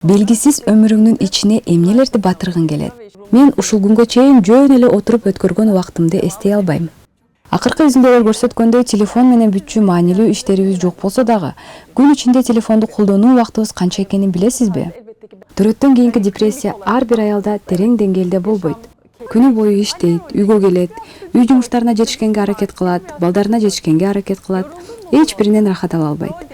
Белгисиз өмүрүңдүн ичине эмнелерди батыргың келет? Мен ушул күнгө чейин жөн эле отуруп өткөргөн убактымды эстей албайм. Акыркы изилдөөлөр көрсөткөндөй, телефон менен бүтчү маанилүү иштерибиз жок болсо дагы, күн ичинде телефонду колдонуу убактыбыз канча экенин билесизби? Төрөттөн кийинки депрессия ар бир аялда терең деңгээлде болбойт. Күнү бою иштейт, үйгө келет, үй жумуштарына жетишкенге аракет кылат, балдарына жетишкенге аракет кылат, эч биринен рахат ала албайт.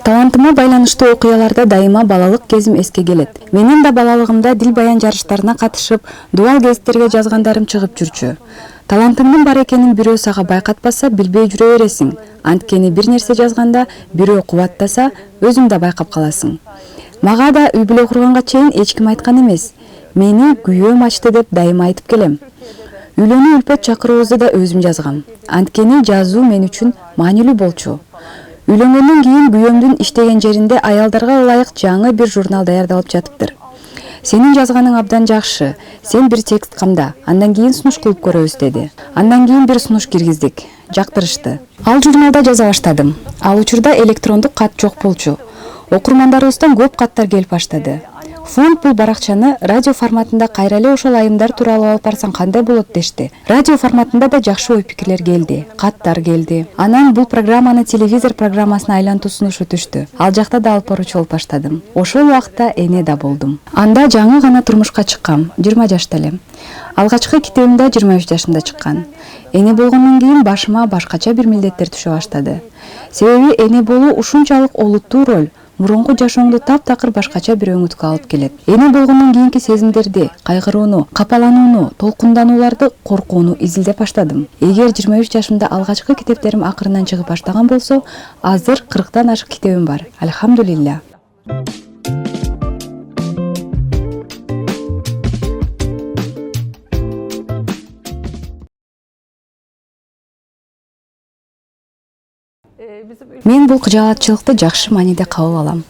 Талантыма байланыштуу окуяларда дайыма балалык кезим эске келет. Менин да балалыгымда дил баян жарыштарына катышып, дуал гезиттерге жазгандарым чыгып жүрчү. Талантыңдын бар экенин бирөө сага байкатпаса, билбей жүрө бересиң. Анткени бир нерсе жазганда бирөө кубаттаса, өзүң да байкап каласың. Мага да үй бүлө курганга чейин эч ким айткан эмес. Мени күйөөм ачты деп дайыма айтып келем. Үйлөнүү үлпөт чакыруубузду да өзүм жазгам. Анткени жазуу мен үчүн маанилүү болчу. Үйлөнгөндөн кийин күйөөмдүн иштеген жеринде аялдарга ылайык жаңы бир журнал даярдалып жатыптыр. Сенин жазганың абдан жакшы. Сен бир текст камда, андан кийин сунуш кылып көрөбүз деди. Андан кийин бир сунуш киргиздик. Жактырышты. Ал журналда жаза баштадым. Ал учурда электрондук кат жок болчу. Окурмандарыбыздан көп каттар келип баштады. Фонд бул баракчаны радио форматында кайра эле ошол айымдар тууралуу алып барсаң кандай болот дешти. Радио форматында да жакшы ой пикирлер келди, каттар келди. Анан бул программаны телевизор программасына айлантуу сунушу түштү. Ал жакта да алып баруучу болуп баштадым. Ошол убакта эне да болдум. Анда жаңы гана турмушка чыккам, 20 жашта элем. Алгачкы китебим да 23 жашымда чыккан. Эне болгондон кийин башыма башкача бир милдеттер түшө баштады. Себеби эне болуу ушунчалык олуттуу роль. Мурунку жашооңду таптакыр башкача бир өңүткө алып келет. Эне болгондон кийинки сезимдерди, кайгырууну, капаланууну, толкунданууларды, коркууну изилдеп баштадым. Эгер 23 жашымда алгачкы китептерим акырынан чыгып баштаган болсо, азыр 40тан ашык китебим бар. Альхамдулилля. Мен бул кыжаатчылыкты жакшы мааниде кабыл алам.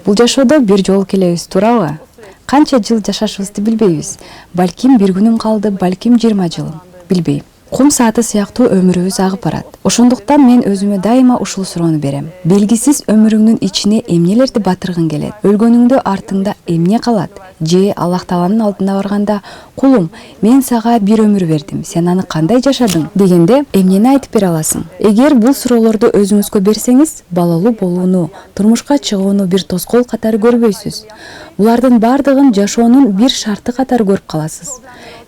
Бул жашоодо бир жолу келебиз, туурабы? Канча жыл жашашыбызды билбейбиз. Балким бир күнүм калды, балким 20 жылым. Билбейм. Кум сааты сыяктуу өмүрүбүз агып барат. Ошондуктан мен өзүмө дайыма ушул суроону берем. Белгисиз өмүрүңдүн ичине эмнелерди батыргың келет? Өлгөнүңдө артыңда эмне калат? Же Аллах Тааланын алдына барганда, кулум, мен сага бир өмүр бердим, сен аны кандай жашадың? Дегенде эмнени айтып бере аласың? Эгер бул суроолорду өзүңүзгө берсеңиз, балалуу болууну, турмушка чыгууну бир тоскоол катары көрбөйсүз. Булардын бардыгын жашоонун бир шарты катары көрүп каласыз.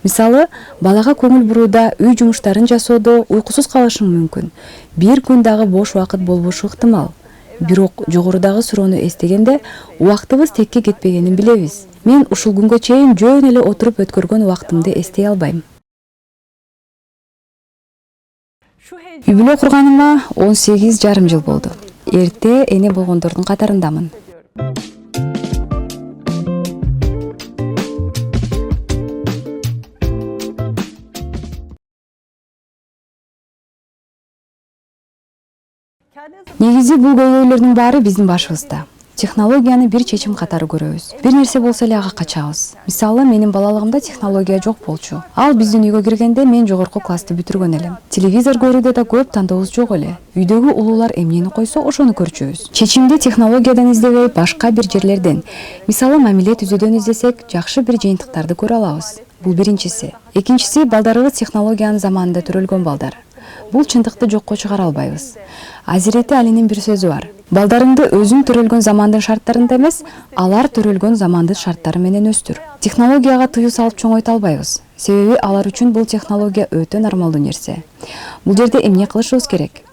Мисалы, балага көңүл бурууда, үй жумуштарын жасоодо уйкусуз калышың мүмкүн. Бир күн дагы бош убакыт болбошу ыктымал. Бирок жогорудагы суроону эстегенде убактыбыз текке кетпегенин билебиз. Мен ушул күнгө чейин жөн эле отуруп өткөргөн убактымды эстей албайм. Үй бүлө курганыма 18,5 жыл болду. Эрте эне болгондордун катарындамын. Негизи бул көйгөйлөрдүн баары биздин башыбызда. Технологияны бир чечим катары көрөбүз. Бир нерсе болсо эле ага качабыз. Мисалы, менин балалыгымда технология жок болчу. Ал биздин үйгө киргенде мен жогорку классты бүтүргөн элем. Телевизор көрүүдө да көп тандообуз жок эле. Үйдөгү улуулар эмнени койсо, ошону көрчүбүз. Чечимди технологиядан издебей, башка бир жерлерден, мисалы, мамиле түзүүдөн издесек, жакшы бир жыйынтыктарды көрө алабыз. Бул биринчиси. Экинчиси, балдарыбыз технологиянын заманында төрөлгөн балдар. Бул чындыкты жокко чыгара албайбыз. Азирети Алинин бир сөзү бар. Балдарыңды өзүң төрөлгөн замандын шарттарында эмес, алар төрөлгөн замандын шарттары менен өстүр. Технологияга тыюу салып чоңойто албайбыз. Себеби алар үчүн бул технология өтө нормалдуу нерсе. Бул жерде эмне кылышыбыз керек?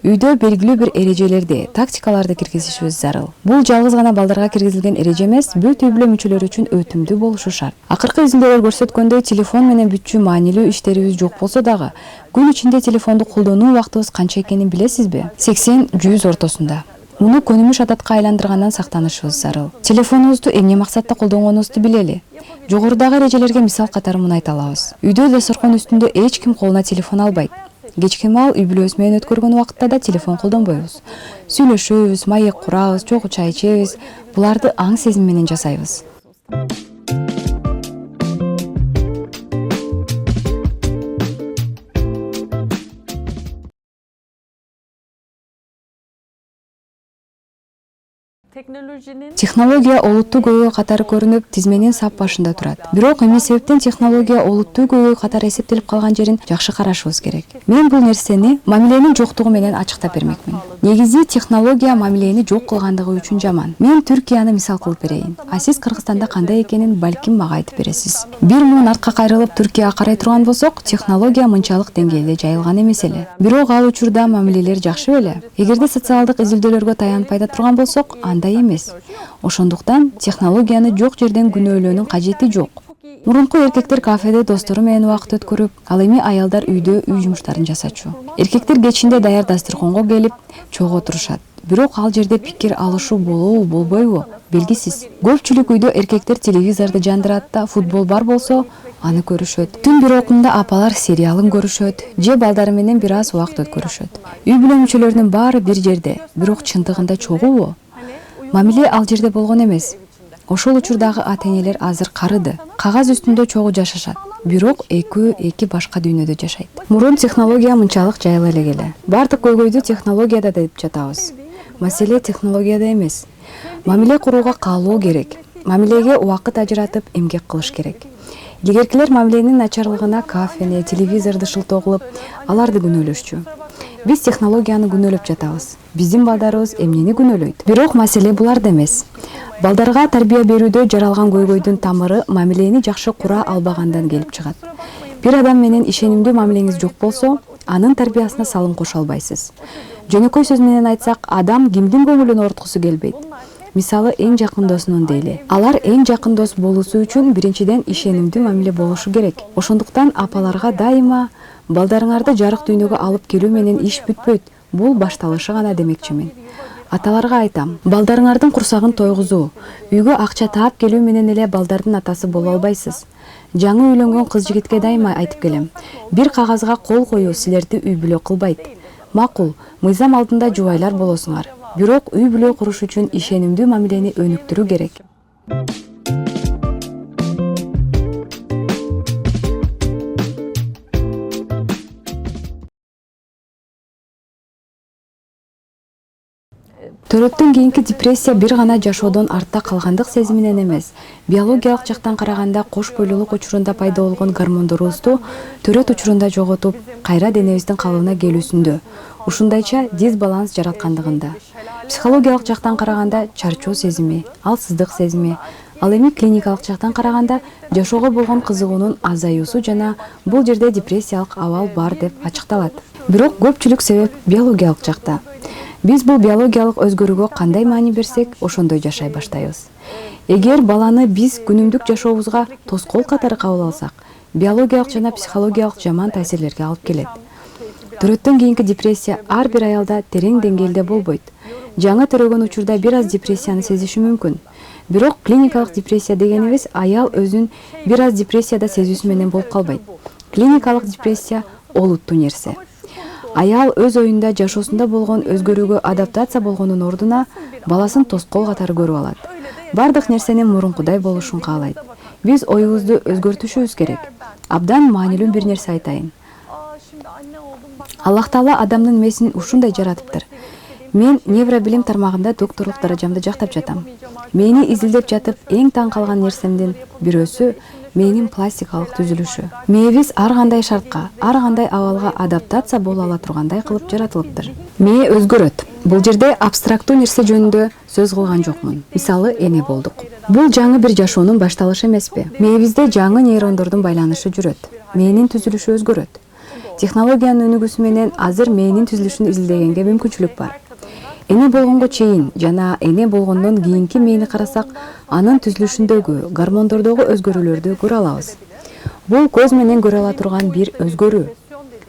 Үйдө белгилүү бир эрежелерди, тактикаларды киргизишибиз зарыл. Бул жалгыз гана балдарга киргизилген эреже эмес, бүт үй бүлө мүчөлөрү үчүн өтүмдүү болушу шарт. Акыркы изилдөөлөр көрсөткөндөй, телефон менен бүтчү маанилүү иштерибиз жок болсо дагы, күн ичинде телефонду колдонуу убактыбыз канча экенин билесизби? 80-100 ортосунда. Муну көнүмүш адатка айландыргандан сактанышыбыз зарыл. Телефонубузду эмне максатта колдонгонубузду билели. Жогорудагы эрежелерге мисал катары муну айта алабыз. Үйдө дасторкон үстүндө эч ким колуна телефон албайт. Кечки маал үй бүлөбүз менен өткөргөн убакытта да телефон колдонбойбуз. Сүйлөшөбүз, маек курабыз, чогуу чай ичебиз. Буларды аң сезим менен жасайбыз. Технология олуттуу көйгөй катары көрүнүп, тизменин сап башында турат. Бирок эмне себептен технология олуттуу көйгөй катары эсептелип калган жерин жакшы карашыбыз керек. Мен бул нерсени мамиленин жоктугу менен ачыктап бермекмин. Негизи технология мамилени жок кылгандыгы үчүн жаман. Мен Түркияны мисал кылып берейин. А сиз Кыргызстанда кандай экенин балким мага айтып бересиз. Бир муун артка кайрылып Түркияга карай турган болсок, технология мынчалык деңгээлде жайылган эмес эле. Бирок ал учурда мамилелер жакшы беле? Эгерде социалдык изилдөөлөргө таянып айта турган болсок, андай эмес. Ошондуктан технологияны жок жерден күнөөлөөнүн кажети жок. Мурунку эркектер кафеде достору менен убакыт өткөрүп, ал эми аялдар үйдө үй жумуштарын жасачу. Эркектер кечинде даяр дасторконго келип, чогуу отурушат. Бирок ал жерде пикир алышуу болобу, болбойбу белгисиз. Көпчүлүк үйдө эркектер телевизорду жандырат да, футбол бар болсо, аны көрүшөт. Түн бир окумда апалар сериалын көрүшөт, же балдары менен бир аз убакыт өткөрүшөт. Үй бүлө мүчөлөрүнүн баары бир жерде, бирок чындыгында чогуубу? Мамиле ал жерде болгон эмес. Ошол учурдагы ата-энелер азыр карыды. Кагаз үстүндө чогуу жашашат. Бирок экөө эки башка дүйнөдө жашайт. Мурун технология мынчалык жайыла эле. Бардык көйгөйдү технологияда деп жатабыз. Маселе технологияда эмес. Мамиле курууга каалоо керек. Мамилеге убакыт ажыратып эмгек кылыш керек. Илгеркилер мамиленин начарлыгына кафени, телевизорду шылтоо кылып, аларды күнөөлөшчү. Биз технологияны күнөөлөп жатабыз. Биздин балдарыбыз эмнени күнөөлөйт? Бирок маселе буларда эмес. Балдарга тарбия берүүдө жаралган көйгөйдүн тамыры мамилени жакшы кура албагандан келип чыгат. Бир адам менен ишенимдүү мамилеңиз жок болсо, анын тарбиясына салым кошо албайсыз. Жөнөкөй сөз менен айтсак, адам кимдин көңүлүн ооруткусу келбейт. Мисалы эң жакын досунун дейли. Алар эң жакын дос болуусу үчүн биринчиден ишенимдүү мамиле болушу керек. Ошондуктан апаларга дайыма балдарыңарды жарык дүйнөгө алып келүү менен иш бүтпөйт. Бул башталышы гана демекчимин. Аталарга айтам, балдарыңардын курсагын тойгузуу, үйгө акча таап келүү менен эле балдардын атасы боло албайсыз. Жаңы үйлөнгөн кыз жигитке дайыма айтып келем. Бир кагазга кол коюу силерди үй бүлө кылбайт. Макул, мыйзам алдында жубайлар болосуңар. Бирок үй бүлө куруш үчүн ишенимдүү мамилени өнүктүрүү керек. Төрөттөн кийинки депрессия бир гана жашоодон артта калгандык сезиминен эмес, биологиялык жактан караганда кош бойлуулук учурунда пайда болгон гормондорубузду төрөт учурунда жоготуп, кайра денебиздин калыбына келүүсүндө, ушундайча дисбаланс жараткандыгында. Психологиялык жактан караганда чарчоо сезими, алсыздык сезими, ал эми клиникалык жактан караганда жашоого болгон кызыгуунун азаюусу жана бул жерде депрессиялык абал бар деп ачыкталат. Бирок көпчүлүк себеп биологиялык жакта. Биз бул биологиялык өзгөрүүгө кандай маани берсек, ошондой жашай баштайбыз. Эгер баланы биз күнүмдүк жашообузга тоскоол катары кабыл алсак, биологиялык жана психологиялык жаман таасирлерге алып келет. Төрөттөн кийинки депрессия ар бир аялда терең деңгээлде болбойт. Жаңы төрөгөн учурда бир аз депрессияны сезиши мүмкүн. Бирок клиникалык депрессия дегенибиз аял өзүн бир аз депрессияда сезүүсү менен болуп калбайт. Клиникалык депрессия олуттуу нерсе. Аял өз оюнда жашоосунда болгон өзгөрүүгө адаптация болгонун ордуна баласын тоскоол катары көрүп алат. Бардык нерсенин мурункудай болушун каалайт. Биз оюбузду өзгөртүшүбүз керек. Абдан маанилүү бир нерсе айтайын. Аллах Таала адамдын мээсин ушундай жаратыптыр. Мен невробилим тармагында докторлук даражамды жактап жатам. Мени изилдеп жатып, эң таң калган нерсемдин бирөөсү мээнин пластикалык түзүлүшү. Мээбиз ар кандай шартка, ар кандай абалга адаптация боло ала тургандай кылып жаратылыптыр. Мээ өзгөрөт. Бул жерде абстрактуу нерсе жөнүндө сөз кылган жокмун. Мисалы, эне болдук. Бул жаңы бир жашоонун башталышы эмеспи? Мээбизде жаңы нейрондордун байланышы жүрөт. Мээнин түзүлүшү өзгөрөт. Технологиянын өнүгүүсү менен азыр мээнин түзүлүшүн изилдегенге мүмкүнчүлүк бар. Эне болгонго чейин жана эне болгондон кийинки мээни карасак, анын түзүлүшүндөгү, гормондордогу өзгөрүүлөрдү көрө алабыз. Бул көз менен көрө ала турган бир өзгөрүү.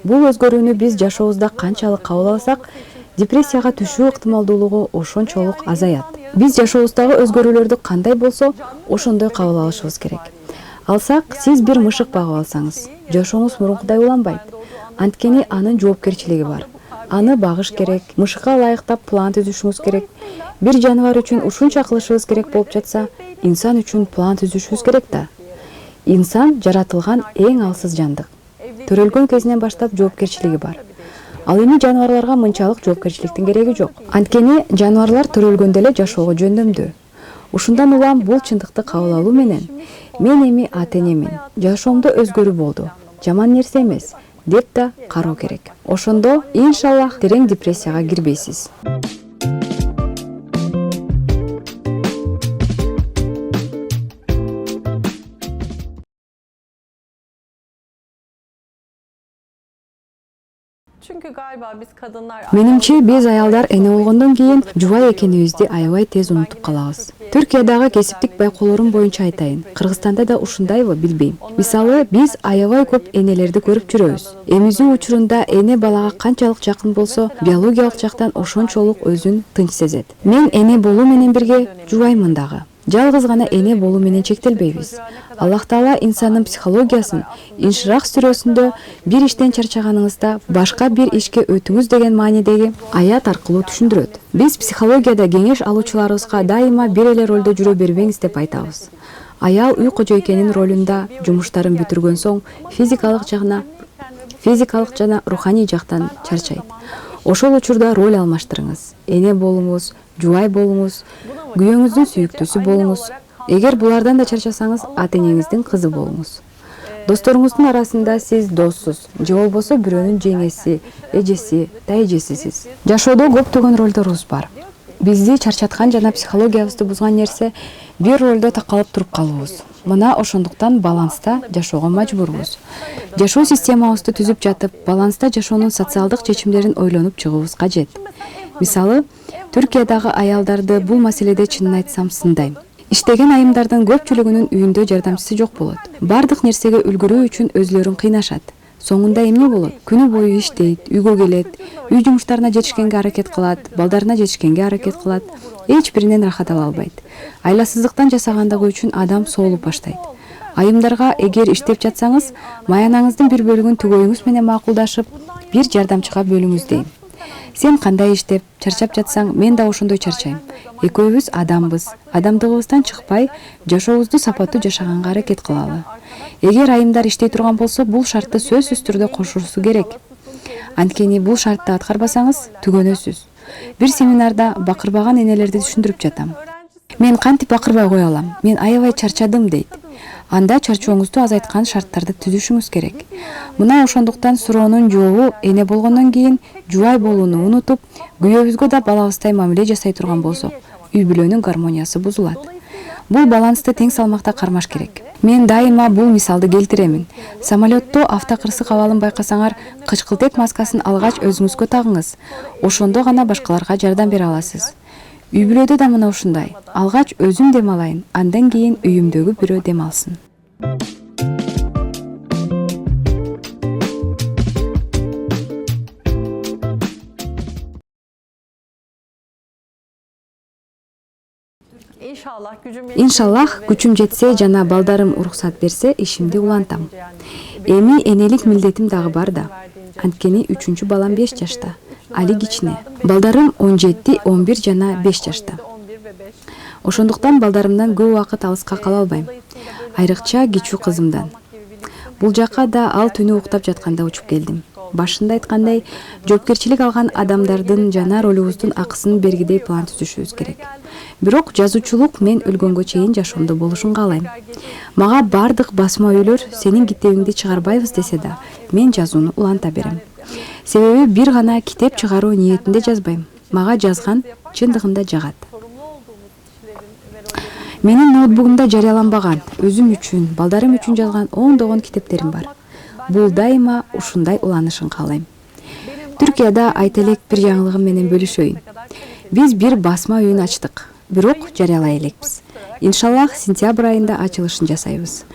Бул өзгөрүүнү биз жашообузда канчалык кабыл алсак, депрессияга түшүү ыктымалдуулугу ошончолук азаят. Биз жашообуздагы өзгөрүүлөрдү кандай болсо ошондой кабыл алышыбыз керек. Алсак, сиз бир мышык багып алсаңыз, жашооңуз мурункудай уланбайт. Анткени анын жоопкерчилиги бар. Аны багыш керек, мышыкка ылайыктап план түзүшүңүз керек. Бир жаныбар үчүн ушунча кылышыбыз керек болуп жатса, инсан үчүн план түзүшүбүз керек да. Инсан жаратылган эң алсыз жандык. Төрөлгөн кезинен баштап жоопкерчилиги бар. Ал эми жаныбарларга мынчалык жоопкерчиликтин кереги жок. Анткени жаныбарлар төрөлгөндө эле жашоого жөндөмдүү. Ушундан улам бул чындыкты кабыл алуу менен мен эми ата-энемин, жашоомдо өзгөрүү болду, жаман нерсе эмес деп да кароо керек. Ошондо иншаллах терең депрессияга кирбейсиз. Менимче биз аялдар эне болгондон кийин жубай экенибизди аябай тез унутуп калабыз. Түркиядагы кесиптик байкоолорум боюнча айтайын. Кыргызстанда да ушундайбы билбейм. Мисалы, биз аябай көп энелерди көрүп жүрөбүз. Эмизүү учурунда эне балага канчалык жакын болсо, биологиялык жактан ошончолук өзүн тынч сезет. Мен эне болуу менен бирге жубаймын дагы. Жалгыз гана эне болуу менен чектелбейбиз. Аллах Таала инсандын психологиясын Инширах сүрөсүндө бир иштен чарчаганыңызда башка бир ишке өтүңүз деген маанидеги аят аркылуу түшүндүрөт. Биз психологияда кеңеш алуучуларыбызга дайыма бир эле ролдо жүрө бербеңиз деп айтабыз. Аял үй кожойкенин ролунда жумуштарын бүтүргөн соң физикалык жана руханий жактан чарчайт. Ошол учурда роль алмаштырыңыз. Эне болуңуз, жубай болуңуз, күйөөңүздүн сүйүктүүсү болуңуз. Эгер булардан да чарчасаңыз, ата-энеңиздин кызы болуңуз. Досторуңуздун арасында сиз доссуз, же болбосо бирөөнүн жеңеси, эжеси, тайэжесисиз. Жашоодо көптөгөн ролдорубуз бар. Бизди чарчаткан жана психологиябызды бузган нерсе бир ролдо такалып туруп калуубуз. Мына ошондуктан баланста жашоого мажбурбуз. Жашоо системабызды түзүп жатып, баланста жашоонун социалдык чечимдерин ойлонуп чыгуубуз кажет. Мисалы, Түркиядагы аялдарды бул маселеде чынын айтсам сындайм. Иштеген айымдардын көпчүлүгүнүн үйүндө жардамчысы жок болот. Бардык нерсеге үлгүрүү үчүн өзлөрүн кыйнашат. Соңунда эмне болот? Күнү бою иштейт, үйгө келет, үй жумуштарына жетишкенге аракет кылат, балдарына жетишкенге аракет кылат. Эч биринен рахат ала албайт. Айласыздыктан жасагандыгы үчүн адам соолуп баштайт. Айымдарга эгер иштеп жатсаңыз, маянаңыздын бир бөлүгүн түгөйүңүз менен макулдашып, бир жардамчыга бөлүңүз дейм. Сен кандай иштеп, чарчап жатсаң, мен да ошондой чарчайм. Экөөбүз адамбыз. Адамдыгыбыздан чыкпай, жашообузду сапаттуу жашаганга аракет кылалы. Эгер айымдар иштей турган болсо, бул шартты сөзсүз түрдө кошусу керек. Анткени бул шартты аткарбасаңыз, түгөнөсүз. Бир семинарда бакырбаган энелерди түшүндүрүп жатам. Мен кантип бакырбай кое алам? Мен аябай чарчадым дейт. Анда чарчооңузду азайткан шарттарды түзүшүңүз керек. Мына ошондуктан суроонун жообу эне болгондон кийин жубай болууну унутуп, күйөөбүзгө да балабыздай мамиле жасай турган болсок, үй бүлөнүн гармониясы бузулат. Бул балансты тең салмакта кармаш керек. Мен дайыма бул мисалды келтиремин. Самолетто автокырсык абалын байкасаңар, кычкылтек маскасын алгач өзүңүзгө тагыңыз. Ошондо гана башкаларга жардам бере аласыз. Үй бүлөдө да мына ушундай. Алгач өзүм дем алайын, андан кийин үйүмдөгү бирөө дем алсын. Иншаллах күчүм жетсе жана балдарым уруксат берсе, ишимди улантам. Эми энелик милдетим дагы бар да. Анткени 3-чү балам 5 жашта. Али кичине. Балдарым 17, 11 жана 5 жашта. Ошондуктан балдарымдан көп убакыт алыска кала албайм. Айрыкча кичүү кызымдан. Бул жака да ал түнү уктап жатканда учуп келдим. Башында айткандай, жоопкерчилик алган адамдардын жана ролубуздун акысын бергидей план түзүшүбүз керек. Бирок жазуучулук мен өлгөнгө чейин жашоомдо болушун каалайм. Мага бардык басма үйлөр сенин китебиңди чыгарбайбыз десе да, мен жазууну уланта берем. Себеби бир гана китеп чыгаруу ниетинде жазбайм. Мага жазган чындыгында жагат. Менин ноутбугумда жарыяланбаган, өзүм үчүн, балдарым үчүн жазган ондогон китептерим бар. Бул дайыма ушундай уланышын каалайм. Түркияда айта элек бир жаңылыгым менен бөлүшөйүн. Биз бир басма үйүн ачтык, бирок жарыялай элекпиз. Иншаллах сентябрь айында ачылышын жасайбыз.